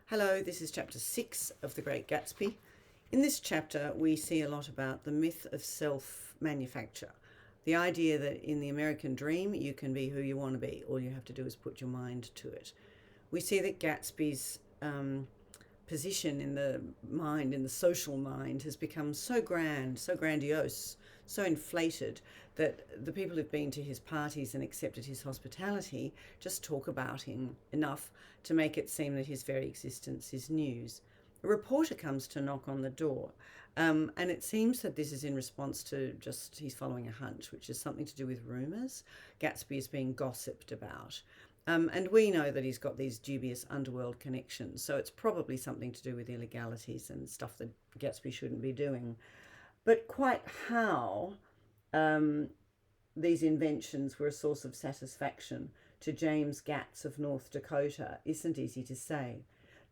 Hello, this is chapter 6 of The Great Gatsby. In this chapter, we see a lot about the myth of self-manufacture. The idea that in the American dream, you can be who you want to be. All you have to do is put your mind to it. We see that Gatsby's position in the mind, in the social mind, has become so grand, so grandiose, so inflated that the people who've been to his parties and accepted his hospitality just talk about him enough to make it seem that his very existence is news. A reporter comes to knock on the door, and it seems that this is in response to just he's following a hunch, which is something to do with rumours. Gatsby is being gossiped about. And we know that he's got these dubious underworld connections, so it's probably something to do with illegalities and stuff that Gatsby shouldn't be doing. But quite how these inventions were a source of satisfaction to James Gatz of North Dakota isn't easy to say.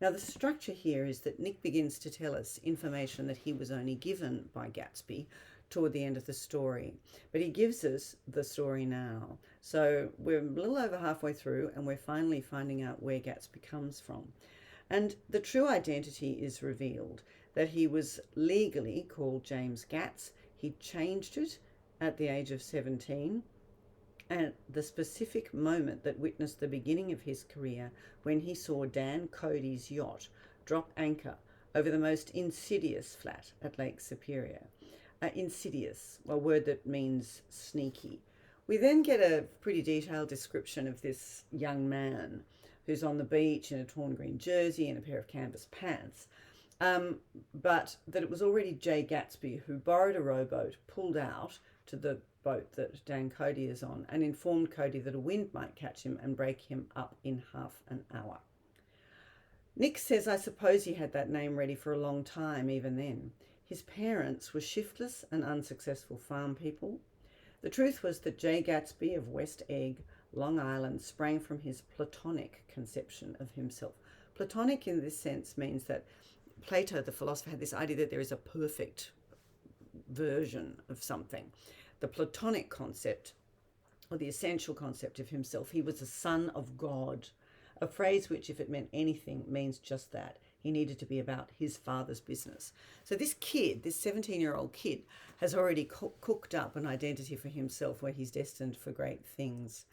Now, the structure here is that Nick begins to tell us information that he was only given by Gatsby toward the end of the story, but he gives us the story now. So we're a little over halfway through and we're finally finding out where Gatsby comes from. And the true identity is revealed, that he was legally called James Gatz. He changed it at the age of 17, and the specific moment that witnessed the beginning of his career when he saw Dan Cody's yacht drop anchor over the most insidious flat at Lake Superior. Insidious, a word that means sneaky. We then get a pretty detailed description of this young man who's on the beach in a torn green jersey and a pair of canvas pants. But that it was already Jay Gatsby who borrowed a rowboat, pulled out to the boat that Dan Cody is on, and informed Cody that a wind might catch him and break him up in half an hour. Nick says, I suppose he had that name ready for a long time even then. His parents were shiftless and unsuccessful farm people. The truth was that Jay Gatsby of West Egg, Long Island, sprang from his Platonic conception of himself. Platonic in this sense means that Plato, the philosopher, had this idea that there is a perfect version of something. The Platonic concept, or the essential concept of himself, he was a son of God, a phrase which, if it meant anything, means just that. He needed to be about his father's business. So this kid, this 17-year-old kid, has already cooked up an identity for himself where he's destined for great things.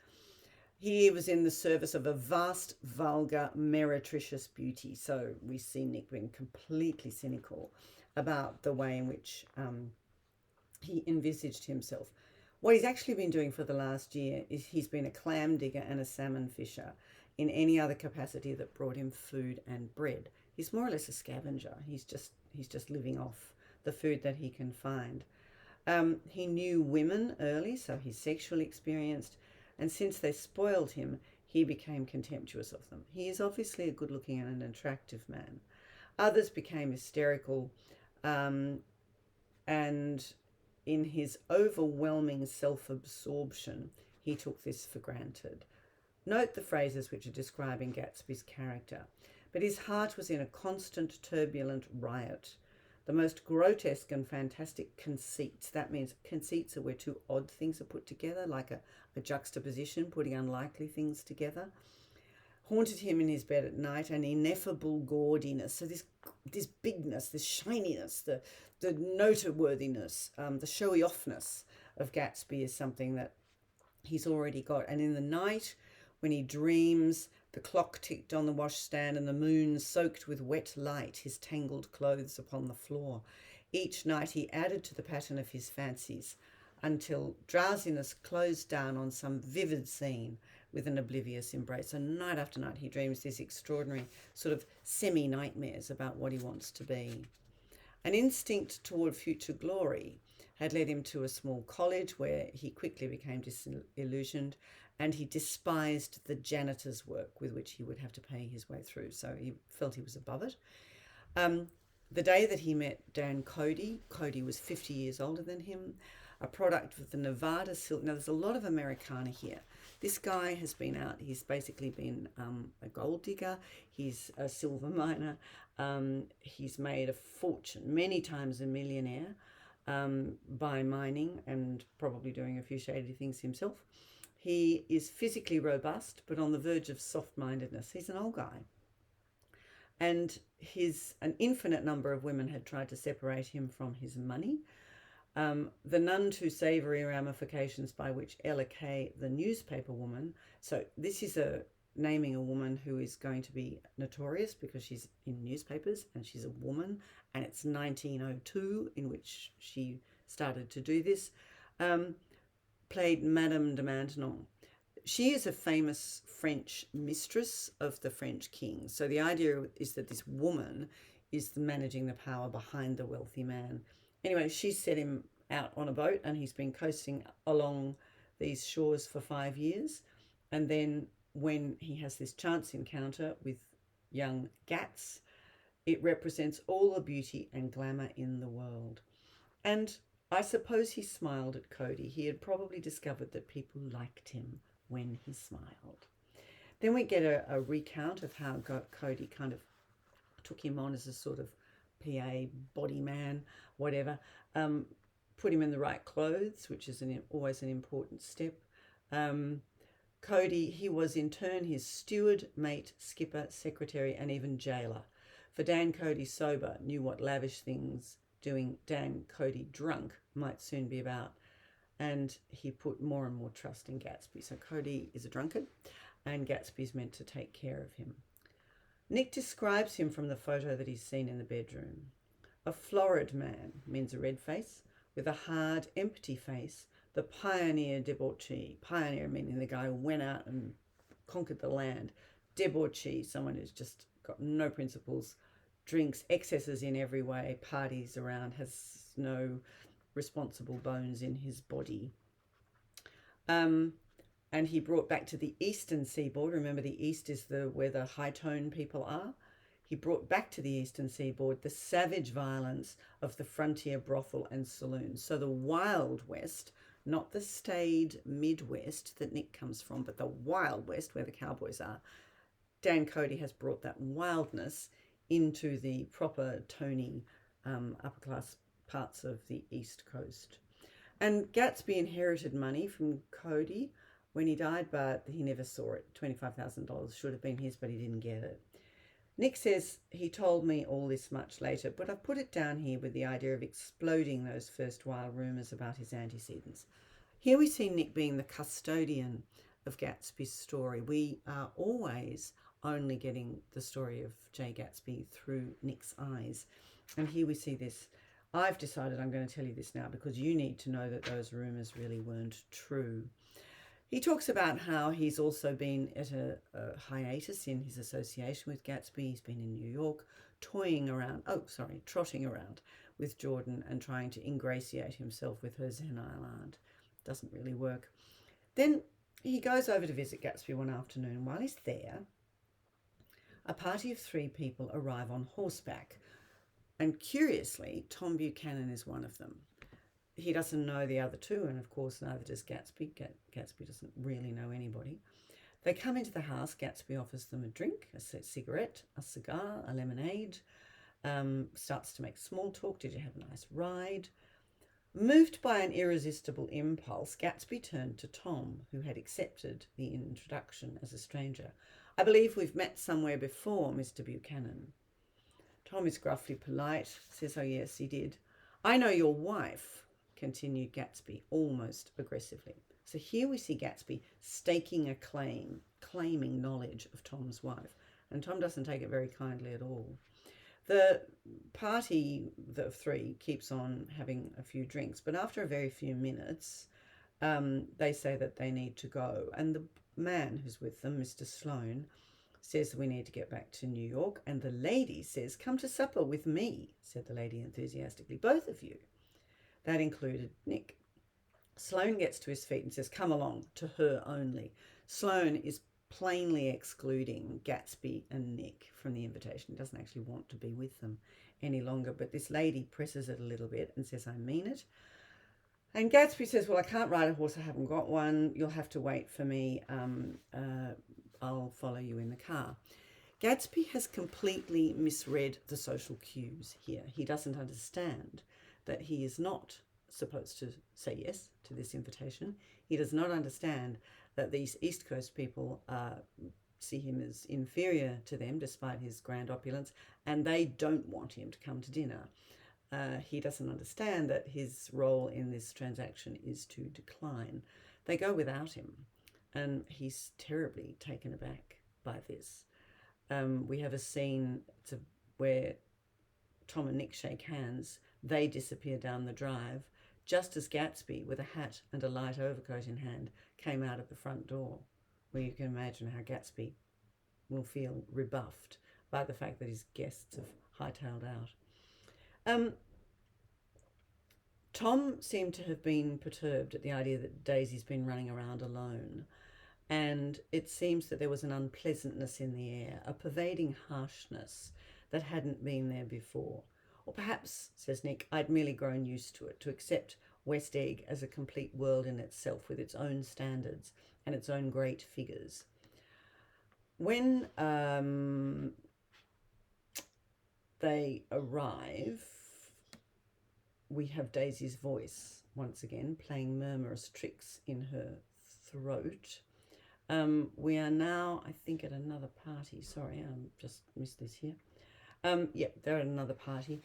He was in the service of a vast, vulgar, meretricious beauty. So we see Nick being completely cynical about the way in which he envisaged himself. What he's actually been doing for the last year is he's been a clam digger and a salmon fisher in any other capacity that brought him food and bread. He's more or less a scavenger. He's just living off the food that he can find. He knew women early, so he's sexually experienced, and since they spoiled him, he became contemptuous of them. He is obviously a good-looking and an attractive man. Others became hysterical, and in his overwhelming self-absorption, he took this for granted. Note the phrases which are describing Gatsby's character. But his heart was in a constant turbulent riot. The most grotesque and fantastic conceits, that means conceits are where two odd things are put together, like a juxtaposition, putting unlikely things together, haunted him in his bed at night, an ineffable gaudiness. So this bigness, this shininess, the noteworthiness, the showy offness of Gatsby is something that he's already got. And in the night, when he dreams, the clock ticked on the washstand and the moon soaked with wet light his tangled clothes upon the floor. Each night he added to the pattern of his fancies until drowsiness closed down on some vivid scene with an oblivious embrace. And night after night he dreams these extraordinary sort of semi-nightmares about what he wants to be. An instinct toward future glory had led him to a small college where he quickly became disillusioned, and he despised the janitor's work with which he would have to pay his way through, so he felt he was above it. The day that he met Dan Cody, Cody was 50 years older than him, a product of the Nevada silk. Now, there's a lot of Americana here. This guy has been out, he's basically been a gold digger, he's a silver miner, he's made a fortune, many times a millionaire, by mining and probably doing a few shady things himself. He is physically robust, but on the verge of soft-mindedness. He's an old guy. and an infinite number of women had tried to separate him from his money. The none too savoury ramifications by which Ella Kay, the newspaper woman, so this is naming a woman who is going to be notorious because she's in newspapers and she's a woman, and it's 1902 in which she started to do this, played Madame de Maintenon. She is a famous French mistress of the French king. So the idea is that this woman is managing the power behind the wealthy man. Anyway, she set him out on a boat and he's been coasting along these shores for 5 years. And then when he has this chance encounter with young Gats, it represents all the beauty and glamour in the world. And I suppose he smiled at Cody. He had probably discovered that people liked him when he smiled. Then we get a recount of how Cody kind of took him on as a sort of PA, body man, whatever, put him in the right clothes, which is always an important step. Cody, he was in turn his steward, mate, skipper, secretary, and even jailer. For Dan Cody sober knew what lavish things doing Dan Cody drunk might soon be about, and he put more and more trust in Gatsby. So Cody is a drunkard, and Gatsby's meant to take care of him. Nick describes him from the photo that he's seen in the bedroom. A florid man, means a red face, with a hard, empty face, the pioneer debauchee. Pioneer meaning the guy who went out and conquered the land. Debauchee, someone who's just got no principles, drinks, excesses in every way, parties around, has no responsible bones in his body. And he brought back to the eastern seaboard. Remember, the east is where the high-tone people are. He brought back to the eastern seaboard the savage violence of the frontier brothel and saloon. So the Wild West, not the staid Midwest that Nick comes from, but the Wild West where the cowboys are. Dan Cody has brought that wildness into the proper Tony upper-class parts of the East Coast. And Gatsby inherited money from Cody when he died, but he never saw it. $25,000 should have been his, but he didn't get it. Nick says he told me all this much later, but I've put it down here with the idea of exploding those first wild rumours about his antecedents. Here we see Nick being the custodian of Gatsby's story. We are always only getting the story of Jay Gatsby through Nick's eyes. And here we see this. I've decided I'm going to tell you this now because you need to know that those rumours really weren't true. He talks about how he's also been at a hiatus in his association with Gatsby. He's been in New York, trotting around with Jordan and trying to ingratiate himself with her Zen Island. Doesn't really work. Then he goes over to visit Gatsby one afternoon. While he's there, a party of 3 people arrive on horseback. And curiously, Tom Buchanan is one of them. He doesn't know the other 2, and of course neither does Gatsby. Gatsby doesn't really know anybody. They come into the house. Gatsby offers them a drink, a cigarette, a cigar, a lemonade, starts to make small talk. Did you have a nice ride? Moved by an irresistible impulse, Gatsby turned to Tom, who had accepted the introduction as a stranger. I believe we've met somewhere before, Mr. Buchanan. Tom is gruffly polite, says, oh yes, he did. I know your wife, continued Gatsby, almost aggressively. So here we see Gatsby staking a claim, claiming knowledge of Tom's wife. And Tom doesn't take it very kindly at all. The party of 3 keeps on having a few drinks, but after a very few minutes, they say that they need to go. And the man who's with them, Mr. Sloane, says we need to get back to New York. And the lady says, come to supper with me, said the lady enthusiastically, both of you. That included Nick. Sloane gets to his feet and says, come along, to her only. Sloane is plainly excluding Gatsby and Nick from the invitation. He doesn't actually want to be with them any longer, but this lady presses it a little bit and says, I mean it. And Gatsby says, well, I can't ride a horse, I haven't got one. You'll have to wait for me. I'll follow you in the car. Gatsby has completely misread the social cues here. He doesn't understand that he is not supposed to say yes to this invitation. He does not understand that these East Coast people are see him as inferior to them despite his grand opulence, and they don't want him to come to dinner. He doesn't understand that his role in this transaction is to decline. They go without him, and he's terribly taken aback by this. We have a scene where Tom and Nick shake hands. They disappear down the drive, just as Gatsby, with a hat and a light overcoat in hand, came out of the front door, where you can imagine how Gatsby will feel rebuffed by the fact that his guests have hightailed out. Tom seemed to have been perturbed at the idea that Daisy's been running around alone, and it seems that there was an unpleasantness in the air, a pervading harshness that hadn't been there before. Or perhaps, says Nick, I'd merely grown used to it, to accept West Egg as a complete world in itself with its own standards and its own great figures. When they arrive, we have Daisy's voice once again playing murmurous tricks in her throat. We are now, I think, at another party. Sorry, I just missed this here. They're at another party.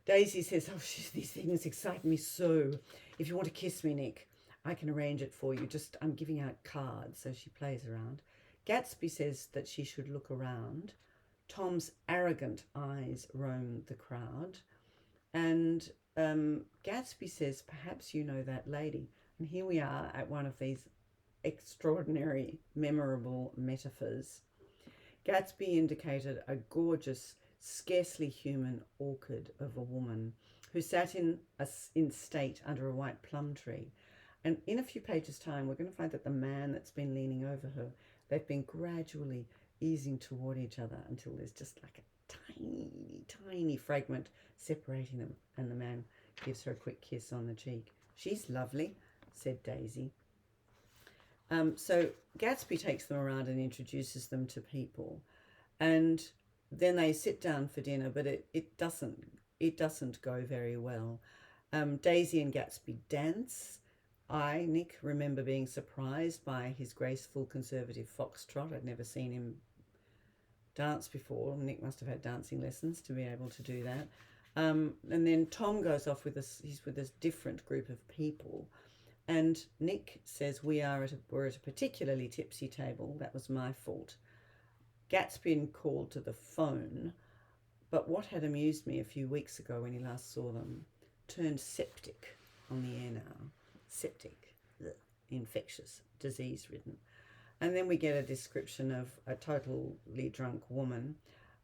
Daisy says, these things excite me so. If you want to kiss me, Nick, I can arrange it for you. Just, I'm giving out cards. So she plays around. Gatsby says that she should look around. Tom's arrogant eyes roam the crowd. And Gatsby says, perhaps you know that lady. And here we are at one of these extraordinary, memorable metaphors. Gatsby indicated a gorgeous, scarcely human orchid of a woman who sat in state under a white plum tree. And in a few pages' time, we're going to find that the man that's been leaning over her, they've been gradually easing toward each other until there's just like a tiny, tiny fragment separating them, and the man gives her a quick kiss on the cheek. She's lovely, said Daisy. So Gatsby takes them around and introduces them to people, and then they sit down for dinner, but it doesn't go very well. Daisy and Gatsby dance. Nick, remember being surprised by his graceful conservative foxtrot. I'd never seen him dance before. Nick must have had dancing lessons to be able to do that. And then Tom goes off he's with this different group of people. And Nick says, we're at a particularly tipsy table. That was my fault. Gatsby called to the phone, but what had amused me a few weeks ago when he last saw them turned septic on the air now. Septic, infectious, disease-ridden. And then we get a description of a totally drunk woman,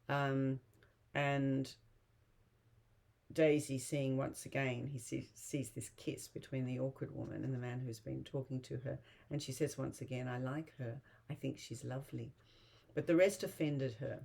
and Daisy seeing once again, he sees this kiss between the awkward woman and the man who's been talking to her, and she says once again, I like her, I think she's lovely. But the rest offended her.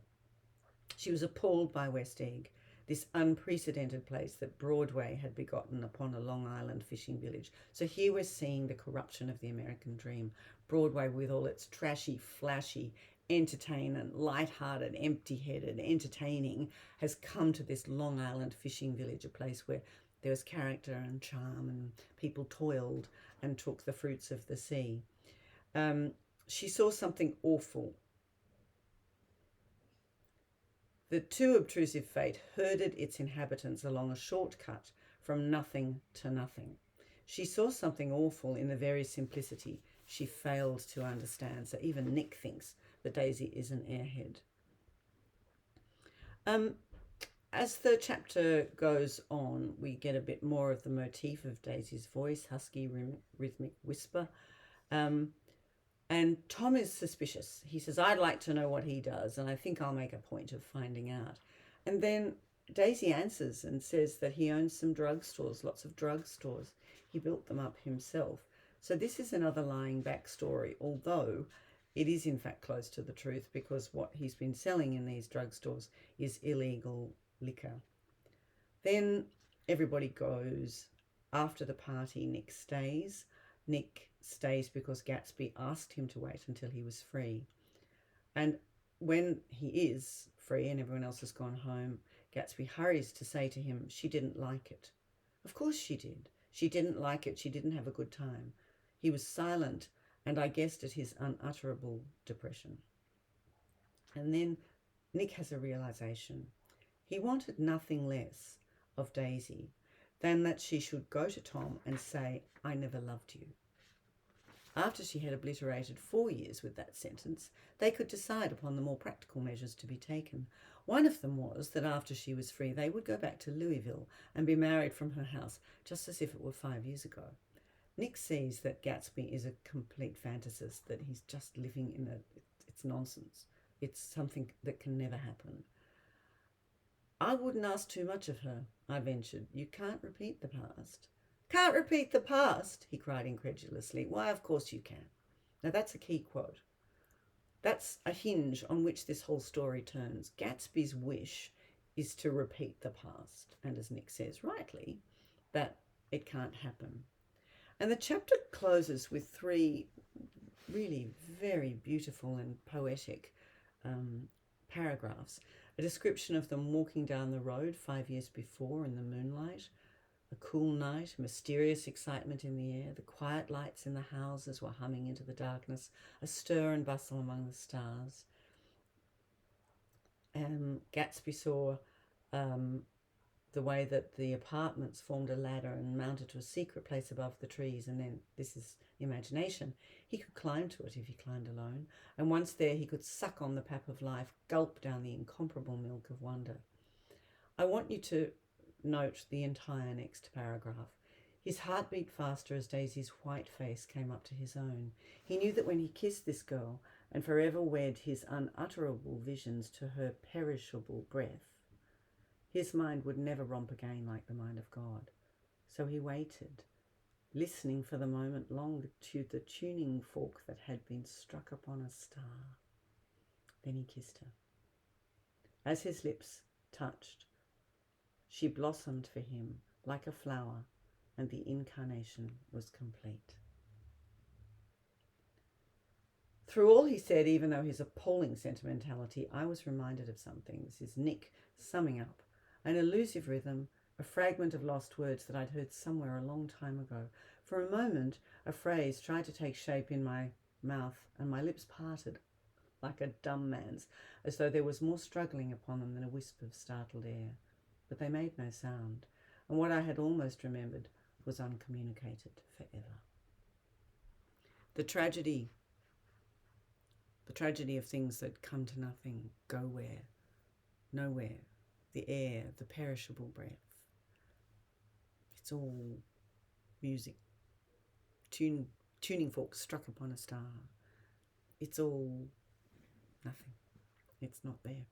She was appalled by West Egg, this unprecedented place that Broadway had begotten upon a Long Island fishing village. So here we're seeing the corruption of the American dream. Broadway, with all its trashy, flashy, entertainment, light-hearted, empty-headed, entertaining, has come to this Long Island fishing village, a place where there was character and charm, and people toiled and took the fruits of the sea. She saw something awful. The too obtrusive fate herded its inhabitants along a shortcut from nothing to nothing. She saw something awful in the very simplicity she failed to understand. So even Nick thinks that Daisy is an airhead. As the chapter goes on, we get a bit more of the motif of Daisy's voice, husky, rhythmic whisper. And Tom is suspicious. He says, I'd like to know what he does, and I think I'll make a point of finding out. And then Daisy answers and says that he owns some drugstores, lots of drugstores. He built them up himself. So this is another lying backstory, although it is in fact close to the truth, because what he's been selling in these drugstores is illegal liquor. Then everybody goes. After the party, Nick stays. Nick stays because Gatsby asked him to wait until he was free. And when he is free and everyone else has gone home, Gatsby hurries to say to him, she didn't like it. Of course she did. She didn't like it. She didn't have a good time. He was silent, and I guessed at his unutterable depression. And then Nick has a realization. He wanted nothing less of Daisy than that she should go to Tom and say, "I never loved you." After she had obliterated 4 years with that sentence, they could decide upon the more practical measures to be taken. One of them was that after she was free, they would go back to Louisville and be married from her house, just as if it were 5 years ago. Nick sees that Gatsby is a complete fantasist, that he's just living in it's nonsense. It's something that can never happen. "I wouldn't ask too much of her," I ventured. "You can't repeat the past." "Can't repeat the past?" he cried incredulously. "Why, of course you can." Now that's a key quote. That's a hinge on which this whole story turns. Gatsby's wish is to repeat the past, and as Nick says rightly, that it can't happen. And the chapter closes with 3 really very beautiful and poetic paragraphs. A description of them walking down the road 5 years before in the moonlight, a cool night, mysterious excitement in the air, the quiet lights in the houses were humming into the darkness, a stir and bustle among the stars. Gatsby saw the way that the apartments formed a ladder and mounted to a secret place above the trees, and then, this is imagination, he could climb to it if he climbed alone, and once there he could suck on the pap of life, gulp down the incomparable milk of wonder. I want you to note the entire next paragraph. His heart beat faster as Daisy's white face came up to his own. He knew that when he kissed this girl and forever wed his unutterable visions to her perishable breath, his mind would never romp again like the mind of God. So he waited, listening for the moment long to the tuning fork that had been struck upon a star. Then he kissed her. As his lips touched, she blossomed for him like a flower, and the incarnation was complete. Through all he said, even though his appalling sentimentality, I was reminded of something. This is Nick summing up. An elusive rhythm, a fragment of lost words that I'd heard somewhere a long time ago. For a moment, a phrase tried to take shape in my mouth, and my lips parted like a dumb man's, as though there was more struggling upon them than a wisp of startled air. But they made no sound, and what I had almost remembered was uncommunicated forever. The tragedy of things that come to nothing, go where? Nowhere. The air, the perishable breath. It's all music. Tuning forks struck upon a star. It's all nothing. It's not there.